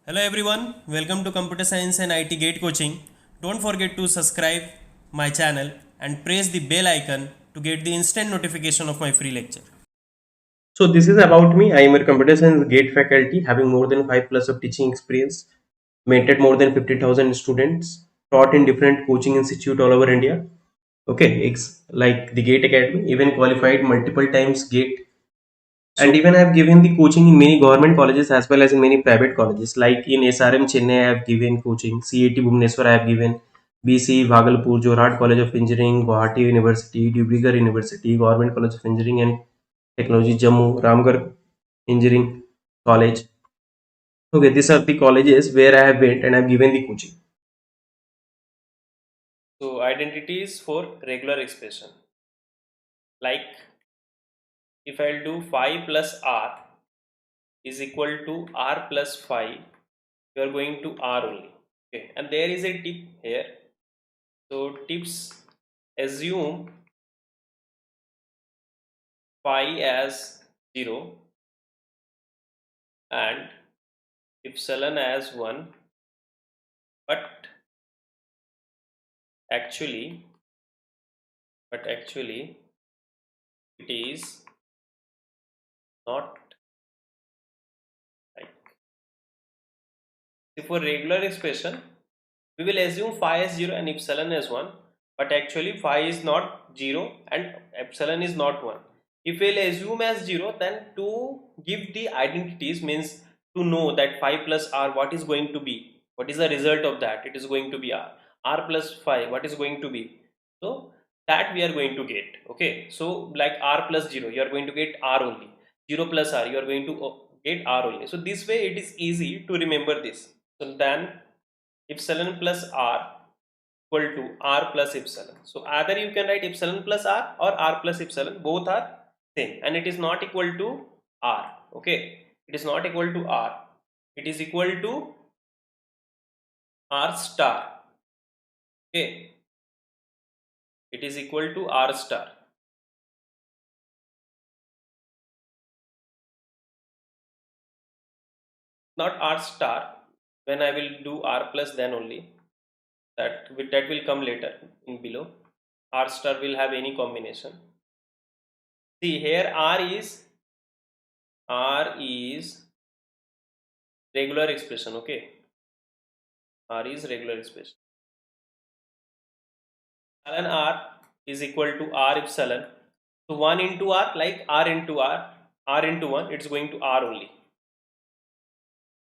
Hello everyone, welcome to Computer Science and IT Gate Coaching. Don't forget to subscribe my channel and press the bell icon to get the instant notification of my free lecture. So this is about me. I am a computer science gate faculty having more than 5 plus of teaching experience, mentored more than 50,000 students, taught in different coaching institute all over India. Okay, it's like the Gate Academy, even qualified multiple times Gate, and even I have given the coaching in many government colleges as well as in many private colleges. Like in SRM Chennai, I have given coaching. CAT Bhubaneswar, I have given. BC Bhagalpur, Jorhat College of Engineering, Guwahati University, Dibrugarh University, Government College of Engineering and Technology, Jammu, Ramgarh Engineering College. Okay, these are the colleges where I have went and I have given the coaching. So identities for regular expression. Like if I'll do 5 plus r is equal to r plus 5, you are going to r only. Okay, and there is a tip here. So tips: assume phi as 0 and epsilon as 1, but actually it is not like. So for regular expression, we will assume phi is 0 and epsilon is 1, but actually phi is not 0 and epsilon is not 1. If we'll assume as 0, then to give the identities means to know that 5 plus r, what is going to be, what is the result of that, it is going to be r plus 5, what is going to be. So that we are going to get. Okay, so like r plus 0, you are going to get r only. 0 plus r, you are going to get r only. So this way it is easy to remember this. So then epsilon plus r equal to r plus epsilon. So either you can write epsilon plus r or r plus epsilon, both are same, and it is not equal to r. Okay, it is not equal to r, it is equal to r star. Okay, it is equal to r star. Not r star. When I will do r plus, then only that will come later in below. R star will have any combination. See here, r is regular expression. Okay, r is regular expression. Epsilon r is equal to r epsilon. So 1 into r, like r into r into 1, it's going to r only.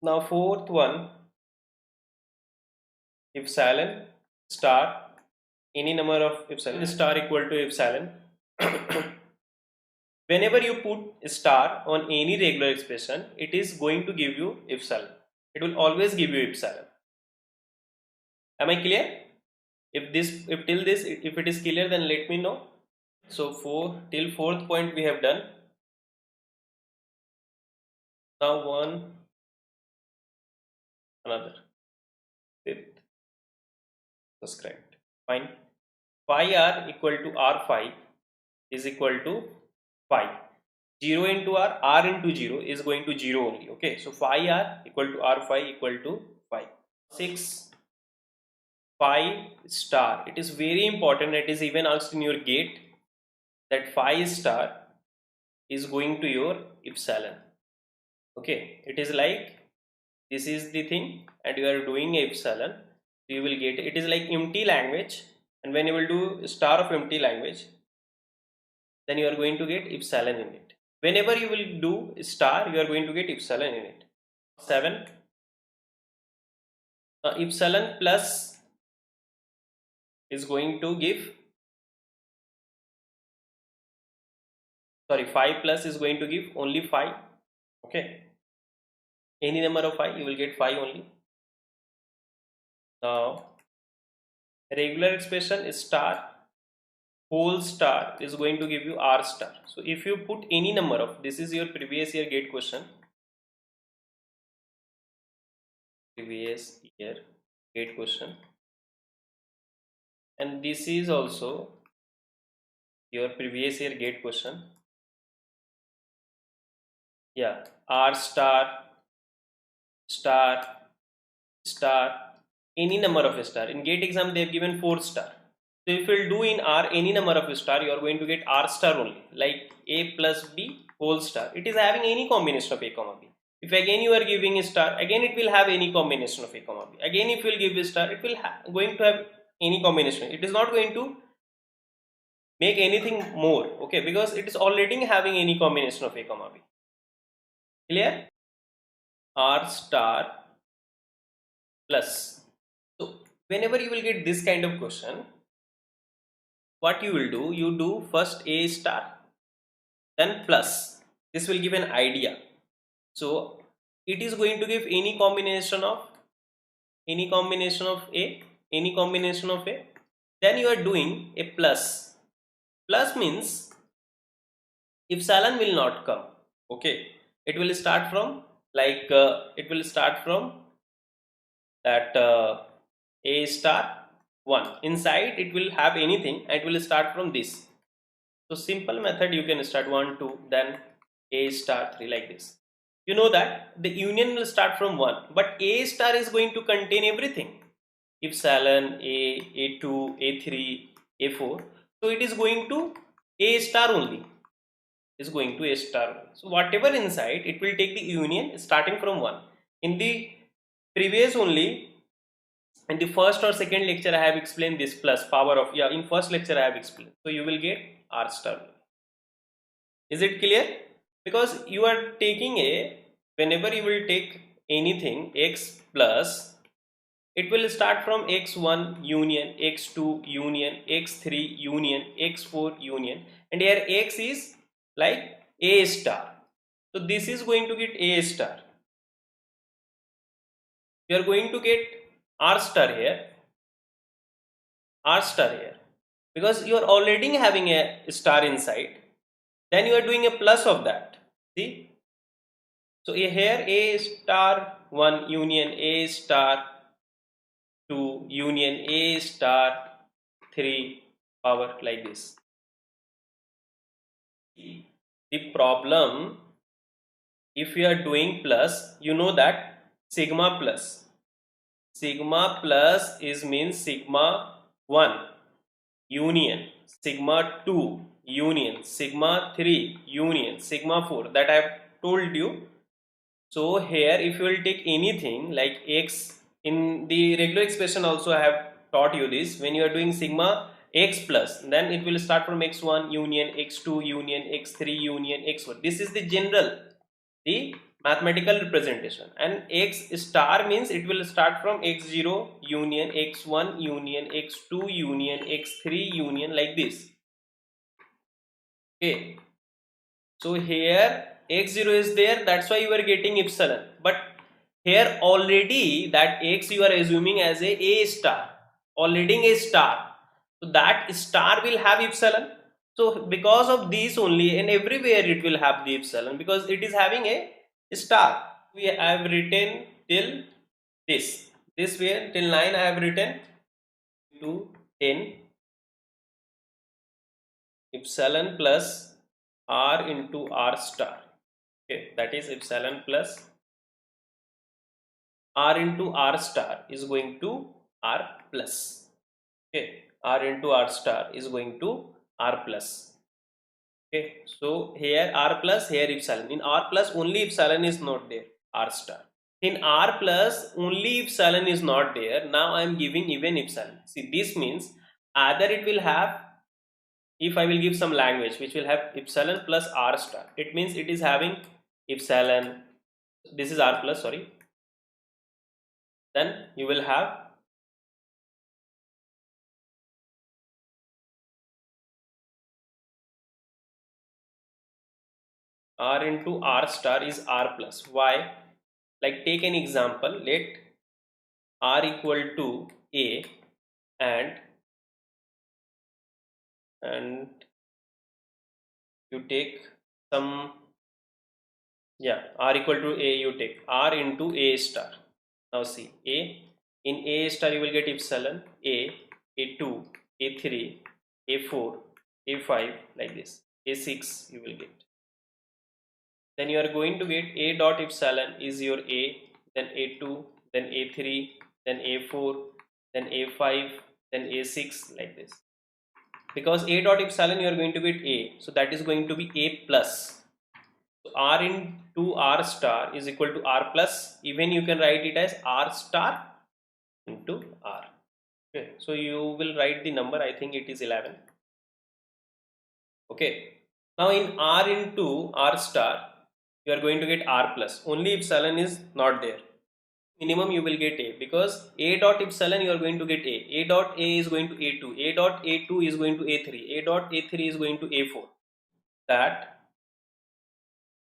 Now fourth one, epsilon star, any number of epsilon star equal to epsilon. Whenever you put a star on any regular expression, it is going to give you epsilon. It will always give you epsilon. Am I clear? If till this, if it is clear, then let me know. So till fourth point we have done. Now one another fifth subscribed. Fine. Phi r equal to r phi is equal to phi. 0 into r into 0 is going to 0 only. Okay, so phi r equal to r phi equal to phi. 6 phi star. It is very important. It is even asked in your gate that phi star is going to your epsilon. Okay, it is like this is the thing and you are doing epsilon, so you will get it is like empty language, and when you will do star of empty language, then you are going to get epsilon in it. Whenever you will do star, you are going to get epsilon in it. 7 epsilon plus is going to give, sorry, 5 plus is going to give only 5. Okay, any number of 5 you will get 5 only. Now regular expression is star whole star is going to give you r star. So if you put any number of, this is your previous year gate question, and this is also your previous year gate question. Yeah, r star star, star, any number of star. In GATE exam they have given 4 star. So if you will do in R any number of star, you are going to get R star only, like A plus B whole star. It is having any combination of A comma B. If again you are giving a star, again it will have any combination of A comma B. Again if you will give a star, it will going to have any combination. It is not going to make anything more, okay, because it is already having any combination of A comma B. Clear? R star plus. So whenever you will get this kind of question, what you will do, you do first A star, then plus. This will give an idea. So it is going to give any combination of A, any combination of A. Then you are doing a plus. Plus means epsilon will not come. Okay, it will start from like that A star 1. Inside it will have anything and it will start from this. So simple method, you can start 1, 2, then A star 3 like this. You know that the union will start from 1, but A star is going to contain everything. Epsilon, A, A2, A3, A4. So it is going to A star only. Is going to A star only. So whatever inside, it will take the union starting from 1. In the previous only, in the first or second lecture I have explained this plus power of, in first lecture I have explained. So you will get R star. Is it clear? Because you are taking whenever you will take anything x plus, it will start from x1 union, x2 union, x3 union, x4 union, and here x is like A star. So this is going to get A star. You are going to get R star here, because you are already having a star inside. Then you are doing a plus of that. See? So here A star 1 union A star 2 union A star 3 power like this. The problem, if you are doing plus, you know that sigma plus is means sigma 1 union, sigma 2 union, sigma 3 union, sigma 4, that I have told you. So here if you will take anything like x, in the regular expression also I have taught you this, when you are doing sigma x plus, then it will start from x1 union, x2 union, x3 union, x4. This is the general, the mathematical representation, and x star means it will start from x0 union, x1 union, x2 union, x3 union like this. Okay, so here x0 is there, that's why you are getting epsilon, but here already that x you are assuming as a star, already a star, so that star will have epsilon. So because of this only, and everywhere it will have the epsilon, because it is having a star. We have written till this way, till 9 I have written to 10 epsilon plus r into r star. Okay, that is epsilon plus r into r star is going to r plus. Okay, r into r star is going to r plus. Okay, so here r plus, here epsilon. In r plus only epsilon is not there, r star. In r plus only epsilon is not there. Now I am giving even epsilon. See, this means either it will have, if I will give some language which will have epsilon plus r star, it means it is having epsilon, this is r plus, sorry, then you will have r into r star is r plus. Why? Like take an example, let r equal to a and you take some, r equal to a, you take r into a star. Now see, a, in a star you will get epsilon a, a2, a3, a4, a5 like this, a6 you will get. Then you are going to get a dot epsilon is your a, then A2, then A3, then A4, then A5, then A6, like this. Because A dot epsilon you are going to get A, so that is going to be A plus. So R into R star is equal to R plus. Even you can write it as R star into R. Okay, so you will write the number, I think it is 11. Okay, now in R into R star you are going to get R plus. Only epsilon is not there. Minimum you will get A, because A dot epsilon you are going to get A dot A is going to A2, A dot A2 is going to A3, A dot A3 is going to A4. That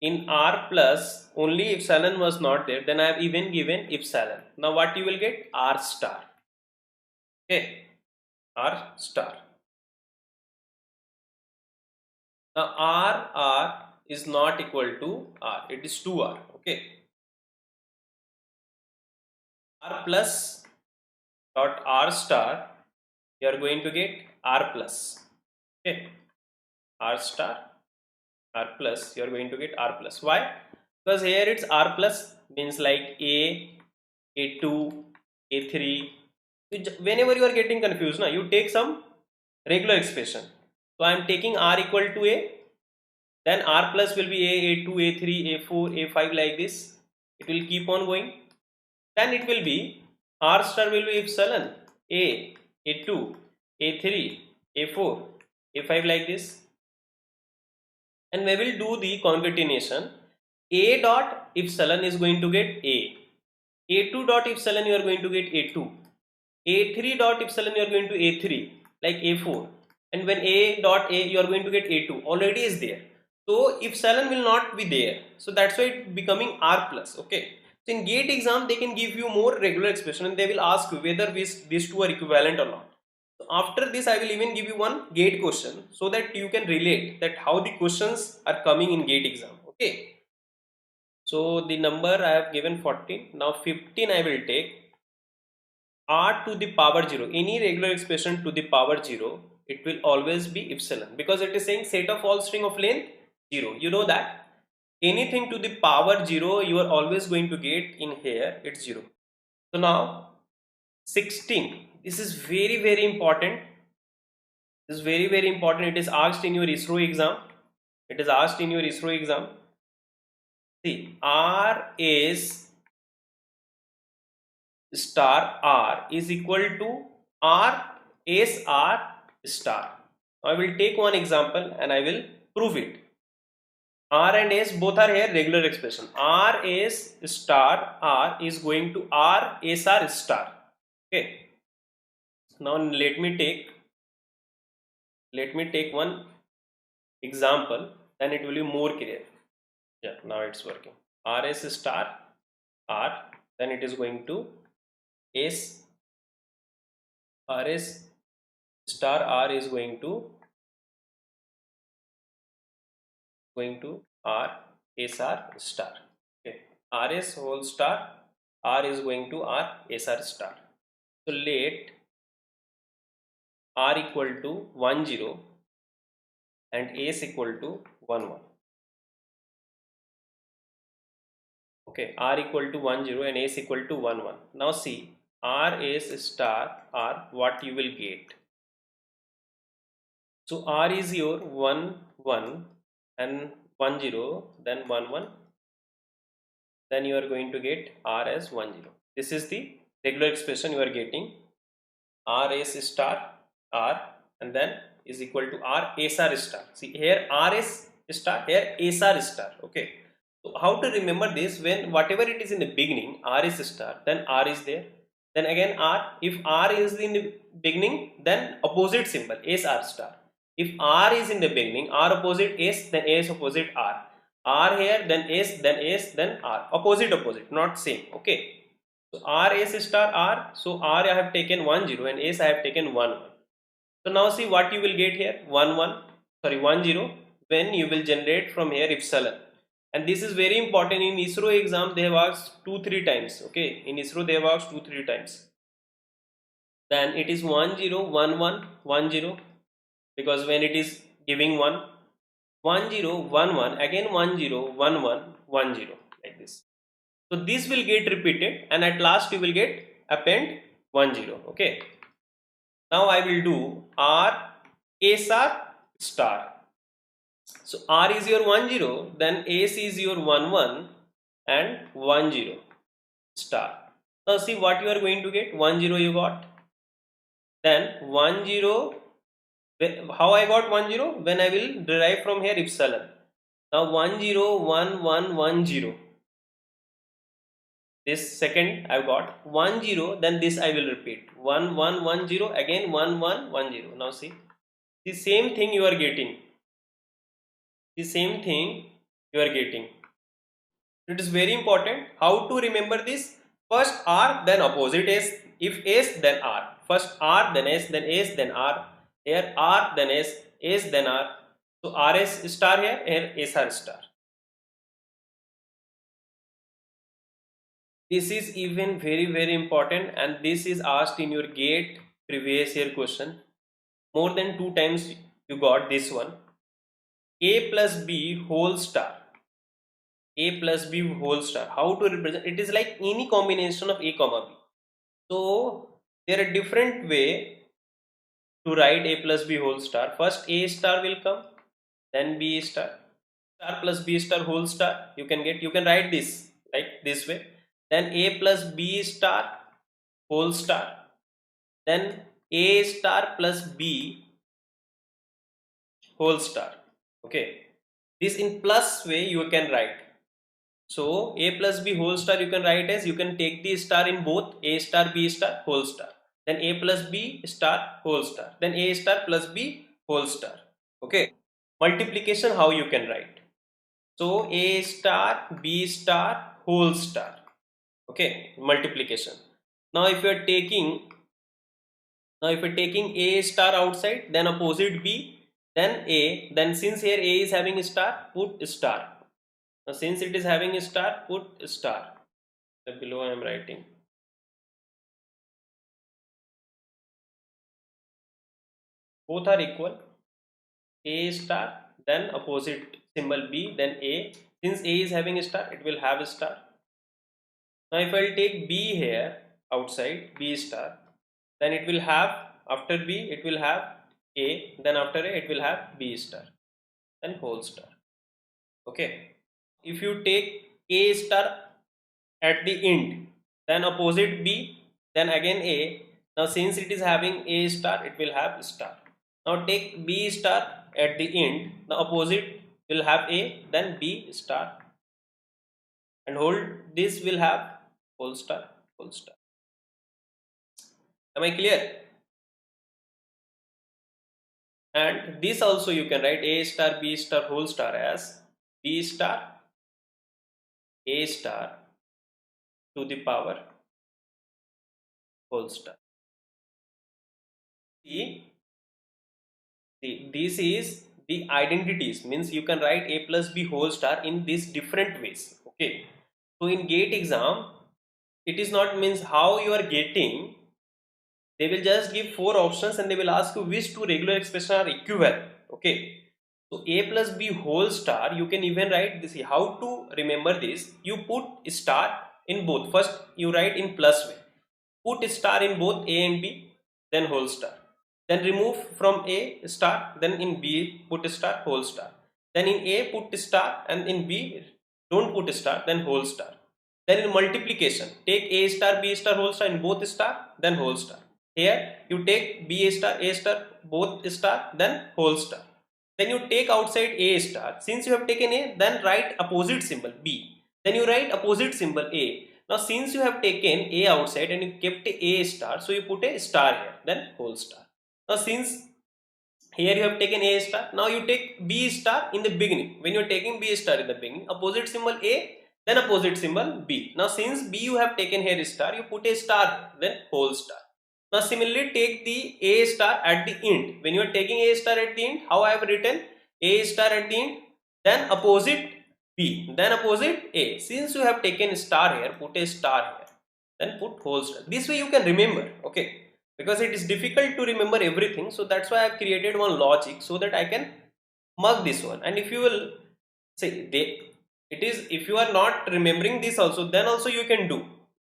in R plus only epsilon was not there, then I have even given epsilon. Now what you will get? R star. Okay, R star. Now R is not equal to R, it is 2R. Okay, R plus dot R star you are going to get R plus. Okay, R star R plus you are going to get R plus. Why? Because here it's R plus means like A, A2, A3. Whenever you are getting confused, now you take some regular expression. So I am taking R equal to A, then R plus will be A, A2, A3, A4, A5, like this. It will keep on going. Then it will be R star will be epsilon A, A2, A3, A4, A5, like this. And we will do the concatenation. A dot epsilon is going to get A, A2 dot epsilon you are going to get A2, A3 dot epsilon you are going to A3, like A4, and when A dot A you are going to get A2, already is there. So epsilon will not be there, so that's why it becoming R plus. Okay, so in GATE exam they can give you more regular expression and they will ask you whether these two are equivalent or not. So after this I will even give you one GATE question so that you can relate that how the questions are coming in GATE exam. Okay, so the number I have given 14. Now 15 I will take. R to the power 0, any regular expression to the power 0, it will always be epsilon, because it is saying set of all string of length 0. You know that anything to the power 0 you are always going to get in here, it's 0. So now 16, this is very important. This is very important. It is asked in your ISRO exam. It is asked in your ISRO exam. See, R is star R is equal to R S R star. I will take one example and I will prove it. R and S both are here regular expression. R S star R is going to R S R star. Okay. Now let me take one example, then it will be more clear. Yeah, now it's working. R S star R, then it is going to S R S star R is going to R S R star. Okay, R S whole star R is going to R S R star. So let R equal to 1 0 and S equal to 1 1. Okay, R equal to 1 0 and S equal to 1 1. Now see, R S star R, what you will get. So R is your 1 1 and 1 0, then 1 1, then you are going to get R as 1 0. This is the regular expression you are getting. R S star R and then is equal to R S R star. See here R S star, here S R star. Okay. So how to remember this? When whatever it is in the beginning, R is star, then R is there. Then again R, if R is in the beginning, then opposite symbol S R star. If R is in the beginning, R opposite S, then S opposite R. R here, then S, then S, then R. Opposite, not same. Okay. So R S star R. So R I have taken 1 0 and S I have taken 1 1. So now see what you will get here, 1 0, when you will generate from here epsilon. And this is very important. In ISRO exam they have asked 2-3 times. Okay, in ISRO they have asked 2-3 times. Then it is 1 0 1 1 1 0, because when it is giving 1 1 0 1 1, again 1 0 1 1 1 0, like this. So this will get repeated and at last you will get append 1 0. Okay. Now I will do R S R star. So R is your 1 0, then S is your 1 1 and 1 0 star. Now see what you are going to get. 1 0 you got. Then 1 0. How I got 1 0? When I will derive from here epsilon. Now 1 0 1 1 1 0. This second I've got 1 0. Then this I will repeat 1 1 1 0 again 1 1 1 0. Now see the same thing you are getting. The same thing you are getting. It is very important how to remember this. First R, then opposite S. If S, then R. First R, then S, then S, then R. Here R, then S, S, then R. So RS star here SR star. This is even very important, and this is asked in your GATE previous year question. More than 2 times you got this one. A plus B whole star. A plus B whole star. How to represent? It is like any combination of A comma B. So there are different way to write A plus B whole star. First A star will come, then B star. Star plus B star whole star. You can write this like this way. Then A plus B star whole star. Then A star plus B whole star. Okay. This in plus way you can write. So A plus B whole star you can write as, you can take the star in both A star B star whole star. Then A plus B star whole star. Then A star plus B whole star. Okay. Multiplication how you can write. So A star B star whole star. Okay. Multiplication. Now if you are taking A star outside, then opposite B, then A, then since here A is having a star, put star. Now since it is having a star, put star. Below I am writing. Both are equal. A star, then opposite symbol B, then A. Since A is having a star, it will have a star. Now if I will take B here outside, B star, then it will have, after B it will have A, then after A it will have B star, then whole star. Okay. If you take A star at the end, then opposite B, then again A. Now since it is having A star, it will have star. Now take B star at the end, the opposite will have A, then B star, and hold this will have whole star, whole star. Am I clear? And this also you can write A star B star whole star as B star A star to the power whole star. See, this is the identities, means you can write A plus B whole star in these different ways. Okay. So in GATE exam, it is not means how you are getting. They will just give 4 options and they will ask you which two regular expressions are equivalent. Okay. So A plus B whole star, you can even write this. How to remember this? You put star in both. First you write in plus way. Put star in both A and B, then whole star. Then remove from A star, then in B put star whole star. Then in A put star and in B don't put star, then whole star. Then in multiplication, take A star B star whole star in both star, then whole star. Here you take B star A star both star, then whole star. Then you take outside A star. Since you have taken A, then write opposite symbol B. Then you write opposite symbol A. Now since you have taken A outside and you kept A star, so you put a star here, then whole star. Now since here you have taken A star, now you take B star in the beginning. When you are taking B star in the beginning, opposite symbol A, then opposite symbol B. Now since B you have taken here star, you put a star, then whole star. Now similarly take the A star at the end. When you are taking A star at the end, how I have written A star at the end, then opposite B, then opposite A. Since you have taken star here, put a star here, then put whole star. This way you can remember, okay? Because it is difficult to remember everything, so that's why I have created one logic so that I can mark this one. And if you will say it is, if you are not remembering this also, then also you can do,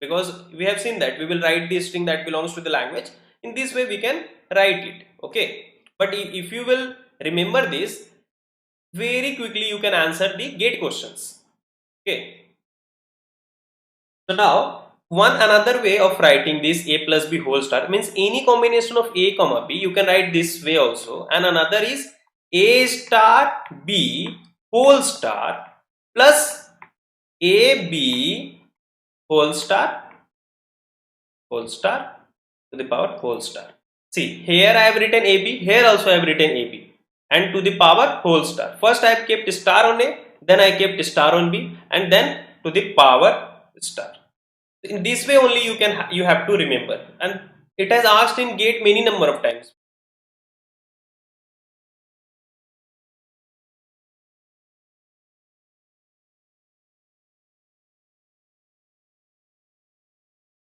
because we have seen that we will write the string that belongs to the language. In this way we can write it. Okay, but if you will remember this, very quickly you can answer the gate questions. Okay, so now one another way of writing this a plus b whole star means any combination of a comma b you can write this way also, and another is a star b whole star plus ab whole star to the power whole star. See, here I have written AB, here also I have written AB, and to the power whole star. First I have kept star on A, then I kept star on B, and then to the power star. In this way only you have to remember, and it has asked in gate many number of times.